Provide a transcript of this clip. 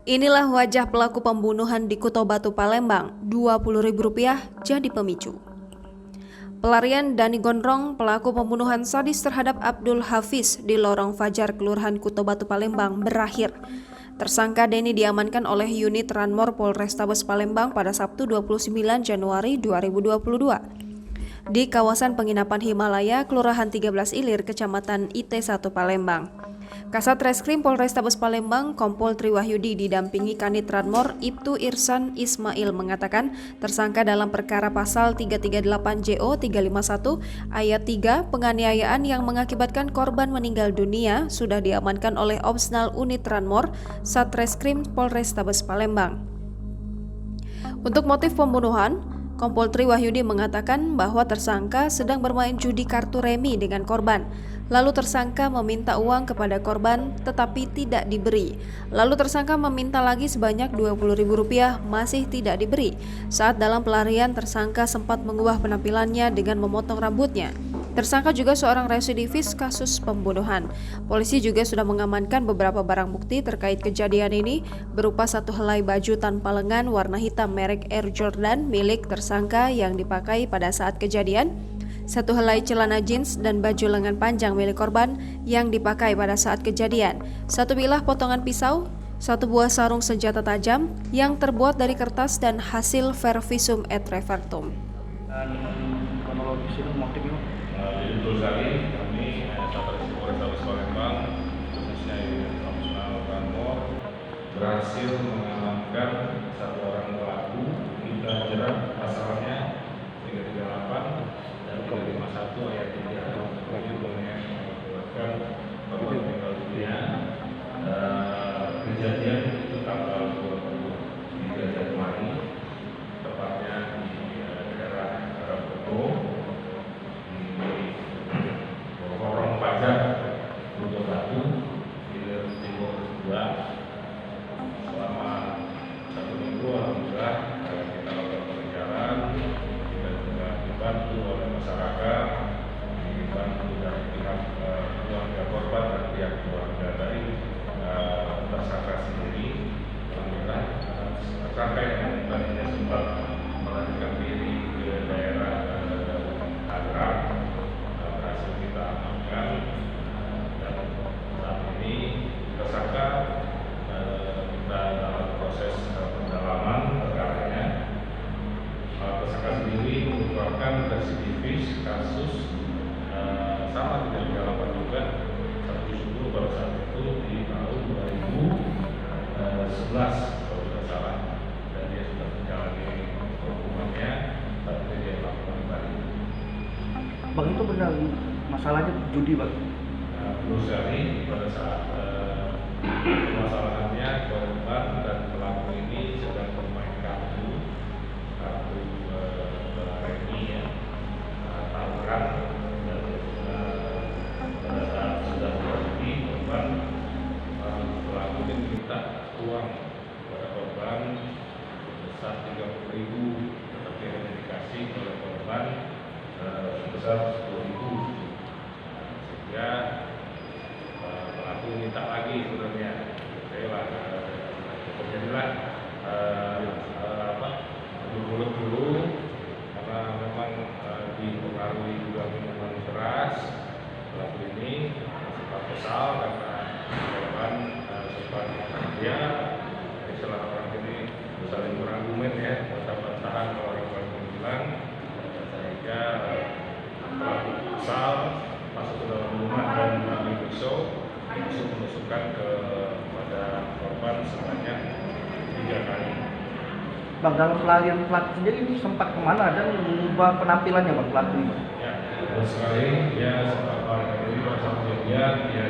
Inilah wajah pelaku pembunuhan di Kuto Batu, Palembang. Rp20.000 jadi pemicu. Pelarian Dani Gondrong, pelaku pembunuhan sadis terhadap Abdul Hafiz di Lorong Fajar, Kelurahan Kuto Batu, Palembang, berakhir. Tersangka Deni diamankan oleh unit Ranmor Polrestabes Palembang pada Sabtu 29 Januari 2022 di kawasan penginapan Himalaya, Kelurahan 13 Ilir, Kecamatan IT1 Palembang. Kasat Reskrim Polrestabes Palembang, Kompol Triwahyudi didampingi Kanit Ranmor Ibtu Irsan Ismail mengatakan tersangka dalam perkara pasal 338 JO 351 ayat 3 penganiayaan yang mengakibatkan korban meninggal dunia sudah diamankan oleh Opsnal Unit Ranmor Satreskrim Polrestabes Palembang. Untuk motif pembunuhan, Kompol Triwahyudi mengatakan bahwa tersangka sedang bermain judi kartu remi dengan korban. Lalu tersangka meminta uang kepada korban tetapi tidak diberi. Lalu tersangka meminta lagi sebanyak Rp20.000 masih tidak diberi. Saat dalam pelarian tersangka sempat mengubah penampilannya dengan memotong rambutnya. Tersangka juga seorang residivis kasus pembunuhan. Polisi juga sudah mengamankan beberapa barang bukti terkait kejadian ini berupa satu helai baju tanpa lengan warna hitam merek Air Jordan milik tersangka yang dipakai pada saat kejadian, satu helai celana jeans dan baju lengan panjang milik korban yang dipakai pada saat kejadian, satu bilah potongan pisau, satu buah sarung senjata tajam yang terbuat dari kertas dan hasil vervisum et repertum. Dan kronologis ini motifnya Jadi betul sekali kami Satreskrim Polrestabes Palembang khususnya unit operasional Ranmor berhasil mengamankan satu orang pelaku. Kita jerat pasalnya 338 dan 351 ayat 3 yang mengakibatkan korban meninggal dunia. Kejadian itu tanggal 23 Januari tepatnya di daerah Kuto Lorong Fajar Kuto Batu Ilir Timur 2. Selama 1 minggu alhamdulillah kita lakukan pengejaran, kita juga dibantu oleh masyarakat, dibantu dari pihak keluarga korban dan pihak keluarga dari tersangka sendiri. Alhamdulillah tersangka yang tadinya sempat melarikan diri ke daerah Tangerang berhasil kita amankan, dan saat ini tersangka kita dalam proses pendalaman perkaranya. Tersangka sendiri merupakan residivis kasus sama dengan 38 juga, satu syukur pada saat itu di tahun 2011 kalau tidak salah, dan dia sudah menjalani hukumannya, tapi dia melakukan kembali. Bang, itu benar masalahnya judi, Bang? Betul sekali, pada saat permasalahannya korban dan pelaku ini sedang bermain kartu remi ya, taruhan, dan pada saat sudah berhenti korban, pelaku ini meminta uang kepada korban sebesar 30.000, tetapi hanya dikasih oleh korban sebesar 10.000, sehingga pelaku minta lagi sebenarnya. Terjadilah mulut dulu karena memang dipengaruhi juga minuman keras. Pelaku ini sempat kesal karena korban sempat dia istilah orang ini saling berargumen ya, bantah-bantahan kalau orang bilang, sehingga pelaku kesal masuk ke dalam rumah dan mengambil pisau menusukkan kepada korban sebanyak 3 kali. Bang, dalam pelarian pelaku sendiri ini sempat kemana dan mengubah penampilannya, Bang, pelaku ini? Ya, betul sekali. Dia sempat melarikan diri pada saat kejadian. Dia